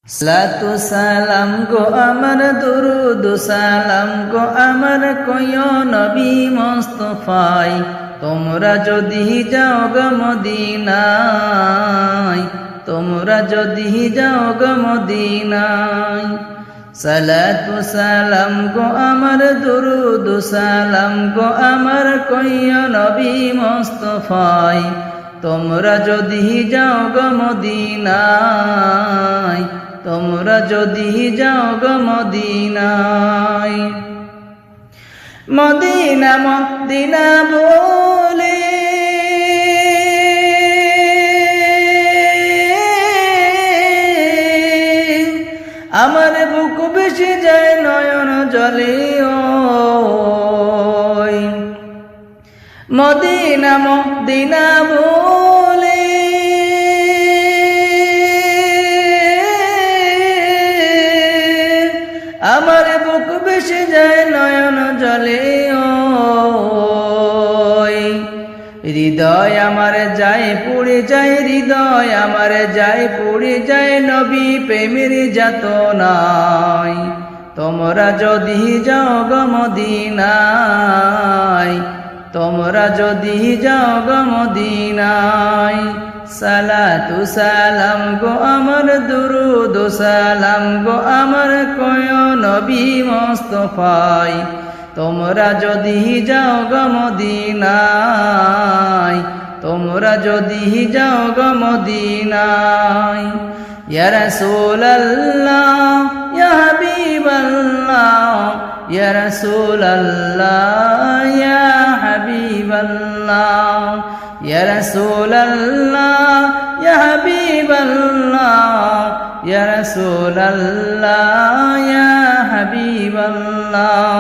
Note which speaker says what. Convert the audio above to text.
Speaker 1: সালাতু সালাম গো আমার দুরুদ সালাম গো আমার কয়ো নবী মুস্তাফায় তোমরা যদি যাও গো মদিনায় তোমরা যদি যাও গো মদিনায় সালাতু সালাম গো আমার দুরুদ সালাম গো আমার কয়ো নবী মুস্তাফায় তোমরা যদি যাও গো মদিনায় তোমরা যদি যাও গো মদিনায় মদিনা মদিনা বলে আমার বুক বেশি যায় নয়ন জলে ওই মদিনা মদিনা বলে আমার বুক বেশি যায় নয়ন জলে ওই হৃদয় আমার যায় পুড়ে যায় হৃদয় আমার যায় পুড়ে যায় নবী প্রেমের যাতনায় তোমরা যদি যাও গো মদিনায় তোমরা যদি যাও গো মদিনায় সালাতু সালাম গো আমার দুরুদ সালাম গো আমার কয়ো নবী মুস্তাফায় তোমরা যদি যাও গো মদিনায় তোমরা যদি যাও গো মদিনায় ইয়া রাসূলুল্লাহ ইয়া হাবিবাল্লাহ ইয়া রাসূলুল্লাহ ইয়া হাবিবাল্লাহ ইয়া রাসূলুল্লাহ ইয়া হাবিবাল্লাহ ইয়া রাসূলুল্লাহ ইয়া হাবিবাল্লাহ